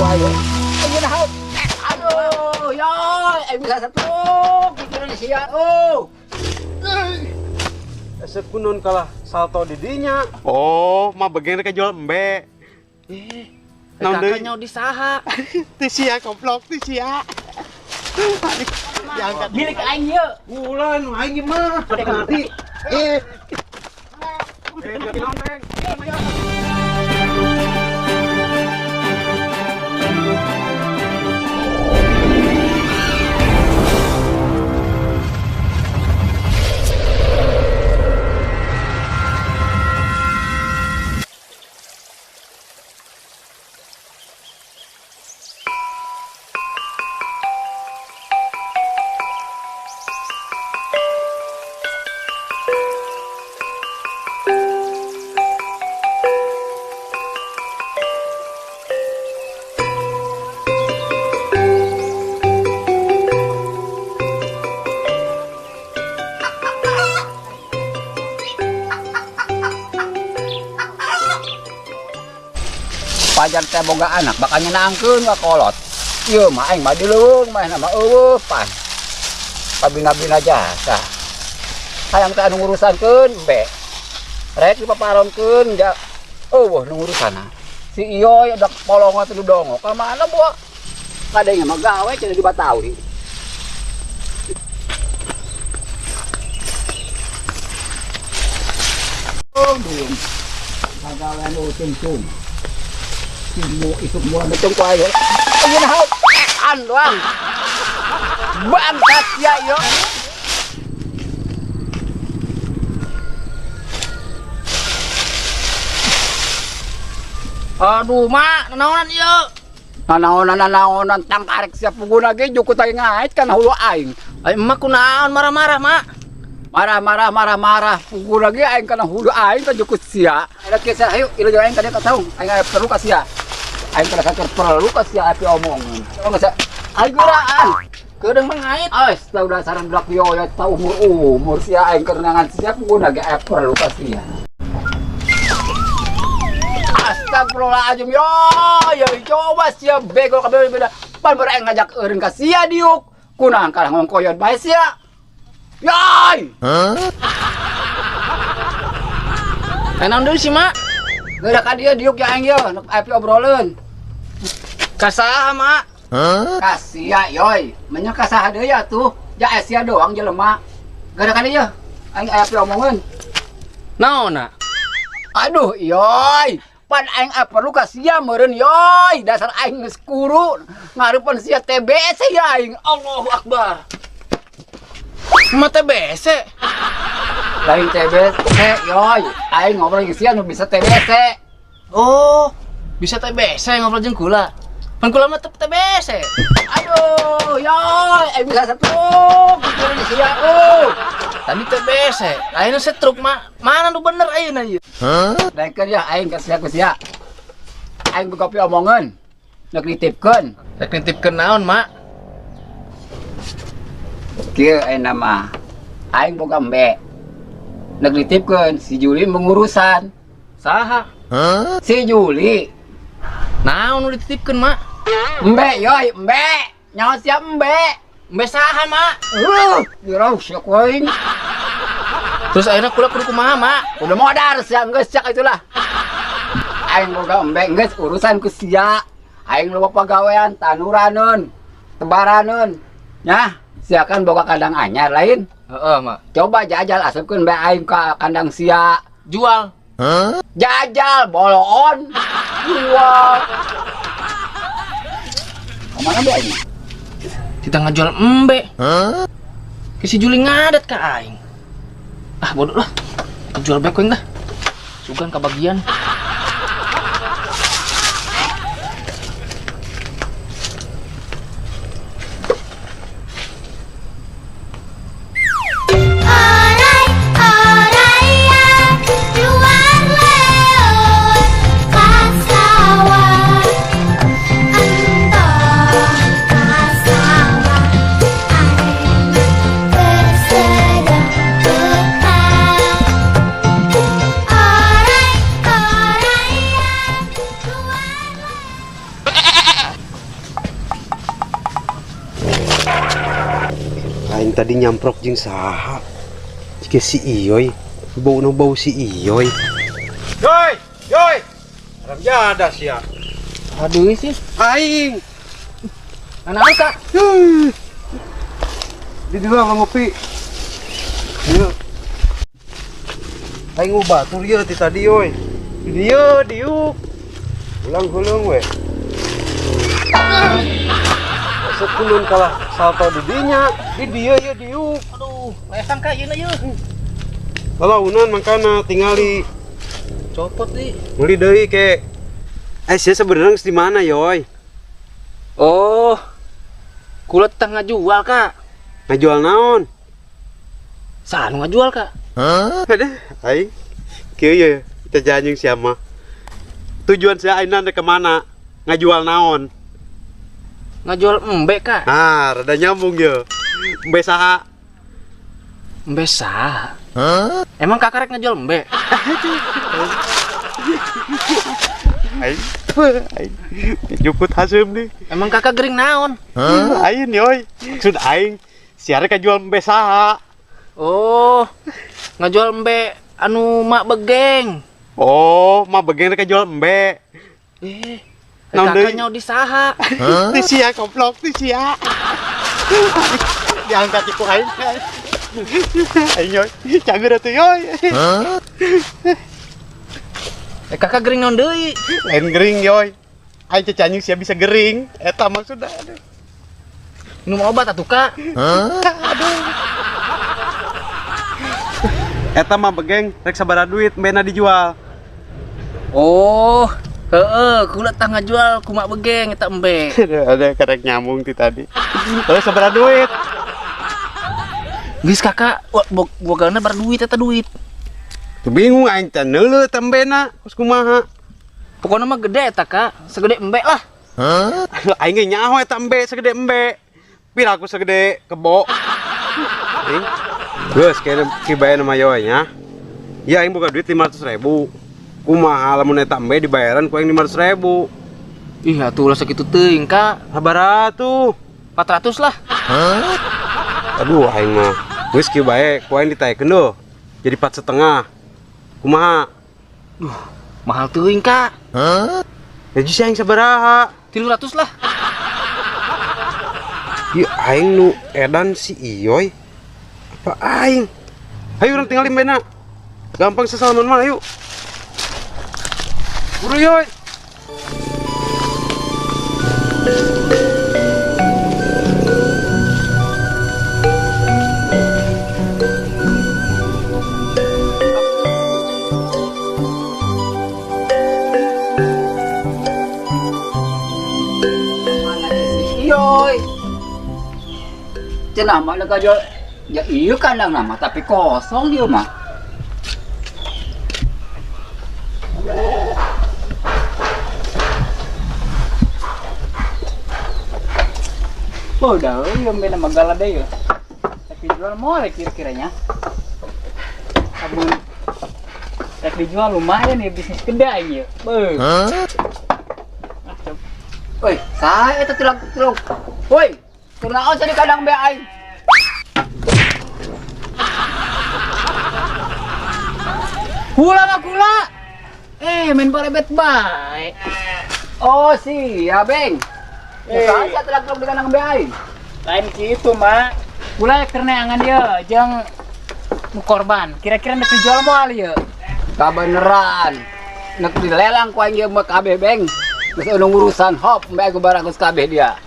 ayo. Ayo na hot. Aduh, yoy, ay bisa satu. Pikiran siya. Oh. Sekunon kalah salto didinya. Oh, mah bagian ka jual embe. Kakaknya di saha. Ti sia goblok, ti sia. Milik aing ye. Bulan, aing mah. Pada nanti. Pajar teh boga anak bakal nyenangkeun ka kolot. Ieu mah aing mah dileung mah nama eueuh pan. Pabina-bina jasa. Hayang teh anu ngurusankeun be. Rek dipaparonkeun ja eueuh nu ngurusana. Si Iyoy ada polongan teu dongo. Ka mana boa? Kadenge mah gawe cenah di Batawi. Oh, belum. Pagawean utung-tung. Semua itu semua macam kau ayo. Ayo na hot. Doang. Bangkat ya yo. Aduh, mak, nanaonan ieu. Nanaonan tang karek siap pengguna ge jukut aing ngait kan hulu aing. Ai emak kunaon marah-marah, mak. Marah. Pengguna ge aing kana hulu aing kan jukut sia. Ada kisah ayo ieu aing ka dia tahu. Aing perlu ka sia. Aing kada saker perlu ka sia api omongan. Tahu enggak aing guraan. Keudeuh mangait. Tahu dasaran blak yo ya tahu umur sia aing kerenangan sia pengguna ge perlu ka sia. Astagfirullahaladzim yo coba sia bego kabeh beda pan bere ngajak eureun ka sia diuk kunaon kalah ngongkoyot bae sia yai Naon deui sih, mak? geura ka dieu diuk ya aing ye api obroleun Ka saha, mak? ka sia yoy nya ka saha deui atuh ja sia doang jelema geura ka dieu aing api omongeun Naonna? aduh yoy pan aing perlu ka sia meureun yoy dasar aing geus kuru ngareupeun sia TBC ya aing Allahu Akbar Mate bese. lain TBC yoy aing ngobrol jeung sia nu bisa TBC Oh, bisa TBC ngobrol jeung kula. Pan kula mah teu TBC. aduh yoy aing bisa satu pikiran sia Tadi TBC, ayeuna setruk mah. Mana nu bener ayeuna ieu? daekeun ya aing ka sia aing boga pi omongeun neuk ditipkeun Rek nitipkeun naon, mak? kieu aing nama aing boga embe neuk ditipkeun si Juli mengurusan Saha? si Juli Naon nu dititipkeun, mak? embe yoy embe nyaho sia embe Embe saha, mak? dirau siak waing Terus ayeuna kula kudu kumaha, mak? udah modar sia geus sak itulah aing boga embe geus urusan ku sia aing loba pagawean tanuraneun tebaraneun nya sia kan boga kandang anyar lain Heeh, mak. coba jajal asupkeun bae aing ka kandang sia Jual. jajal boloon jual kemana be aing Kita ngajual embe. Ke si Juli ngadat ka aing. Ah, bodoh lah. Jual bae koeng dah. Sugan kabagian. aing tadi nyamprok jeung saha? Jika si Iyoy, bau si Iyoy. Yoy, Yoy. Arab jada sia. Aduh sih. Aing. Anak Kak. Di dieu ngopi. Ieu. Aing ubah tur ieu ti tadi Yoy. Di dieu diuk. Ulang heulung we. Sekulun kalah salto di dinya, di dieu ye diuk. Aduh, lesan Kak, yeuna yeuh. Lalaunan mangkana tingali Copot nih. meuli deui ke. Sia sebenarnya di mana Yoy? Oh. Kulit tengah jual Kak. Ngajual naon? Sanu ngajual Kak. Ada, aing. Kieu ya, kita janjing siapa? Tujuan saya aing nanda kemana? Ngajual naon? Ngajual embe Kak. Ah, rada nyambung ya. Mbe saha? Embe sah. Emang Kakak rek ngajual embe? Aing, aing. Juput hasem nih. Emang Kakak gering naon? Aing Yoy. Maksud aing, siare kajual mbe saha? Oh. Ngajual embe anu mak begeng. Oh, mah bagian kajual mbe. Naon deui? Kakak nyau di saha. Ti sia goblok, ti sia. Diangkat iku aing. Ayo, cager atuh Yoy. Kakak gering naon deui? Lain gering Yoy. Aing cacanyung sia bisa gering. Eta maksudna. Minum obat atuh Kak. Eta mah begeng, rek sabaraha duit mbena dijual. Oh. Heeh, kulit tang ngajual kumak begeng eta embe. Ada karek nyambung ti tadi. Terus sabaraha duit? Geus Kakak, bogana bar duit eta duit. Tuh bingung aing teh neuleuh teh mbena, kos kumaha? Pokoknya mah gede eta Kak, segede embe lah. Aing ge nyaho eta embe segede embe. Piraku segede kebo. Aing. Geus ki bayar nama Yoy nya. Ya aing boga duit 500.000. Kumaha lamun eta embe dibayaran ku aing 500.000. Ih, atuh lah sakitu teuing Kak. Sabaraha tuh? 400 lah. Aduh aing mah. Geus ki bae ku aing ditaekeun deuh. Jadi 4,5. Kumaha? Mahal teuing Kak. Ya jis aing sabaraha? 300 lah. Ieu aing nu edan si Iyoy. Apa aing? Ayo urang tinggalin mbena. Gampang sesalaman mah ayo. Buru Yoy. Iyoy. Cenah mah lega jual. Ya iya kandang nama tapi kosong dia mah. Oh, dah, yang bena magala deh ya. Tapi jual mau kira-kiranya. Sabun. Tapi jual lumayan ya bisnis kedai ya. Beuh. Woi, saya itu tilak. Woi, kurnaon di kandang be aing. Kula. Main barebet baik. Oh, ya, Beng. Saya tilak di kandang be aing. Lain gitu mak. Kula karena angan dia jeung korban. Kira-kira nek dijual moal ya. Kabeneran. Nek dilelang ku aing ge mah kabeh, Beng. Geus anu urusan hop mbak aku barang geus kabeh dia.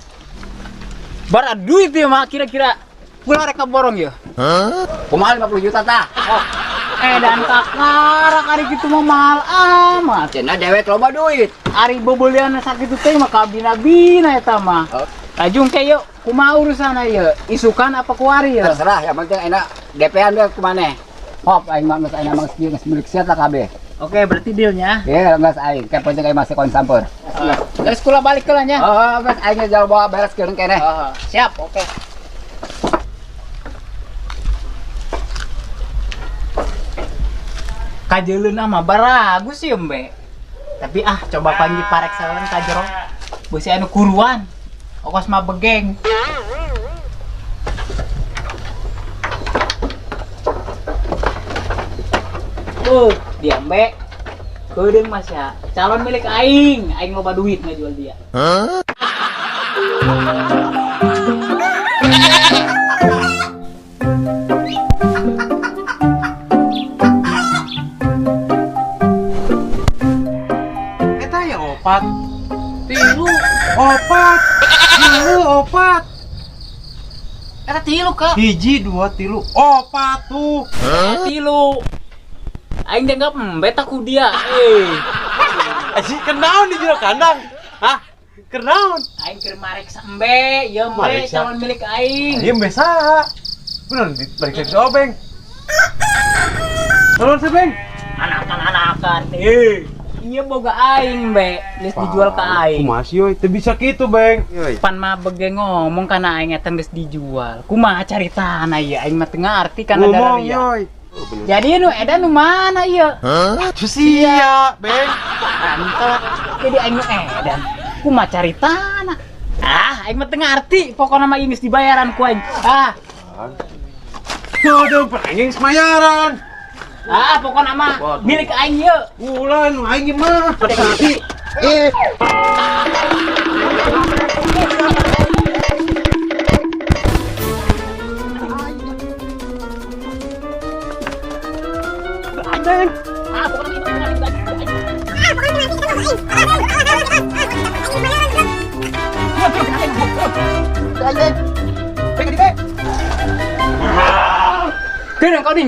Bara duit dia mak kira-kira. Kula rek borong ya. Kumaha 50 juta tah? Oh, Dan kakarak ari kitu mah mahal amat. cenah dewek loba duit. Ari beubeuleuan sakitu teh mah kabina-bina eta mah. Tajung ke yuk, kumaha urusan ieu? Isukan apa kuari ya? Terserah, yang penting enak DP-an deh ku maneh. Hop aing mah geus aing mah geus milik sia tah kabeh. Oke, berarti dealnya. Ye, geus aing, ke penting aing masih konsampeur. Terus kula balik ke nya. Oh, geus aing ngejauh bawa beres keun keneh. Siap, oke. Kajeulun mah baragus sih embe. Tapi coba panggil parek sawelan ka jero. Beusi anu kuruan. Ongkos mah begeng. dia Mbak. Keudeng Mas ya. Calon milik aing. Aing loba duit ngejual dia. Eta ya opat. Tilu. Opat. Tilu opat. Eta tilu Kak. Hiji, dua, tilu. Opat tuh. Tilu. Aing dianggap Mbak aku dia. Aji kenaon di jero kandang? Hah? Kenaon? Aing keur mareksa Mbak. Ya Mbak Mareksa. calon milik aing. Ieu mbe saha? Bener balik lagi soal Beng. Tolong sih Beng. Anakan-anakan. Iya boga aing Mbak. Geus dijual ke aing. Kumaha sih teu bisa kitu Beng. Yoi. Pan mah bege ngomong kana aing eta geus dijual. Kumaha caritana ieu aing mah teu ngarti kana Ngomong dararia. yoi. Jadi nu edan nu mana ieu? Tuh sia, Beng. Mantap. Jadi aing nu edan. Kumaha caritana? Aing mah teu ngarti. Pokona mah geus dibayaran ku aing. Tuh dong pengen semayaran. Pokona mah milik aing ieu. Ulan aing mah. Pada ngerti.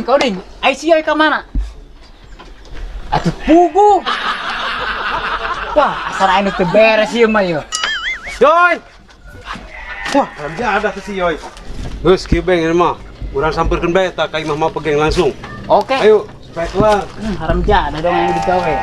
Kau ding. Ai sia ka mana? Atuh pugu. Wah, asal aing teu beres ieu mah ieu. Yoi. Wah, ada tuh si Yoi. Geus kieu Beng ini mah. Urang sampeurkeun bae eta ka imah mah pegang langsung. Oke. Ayo, supaya kelar. Haram jadah dong yang digawe.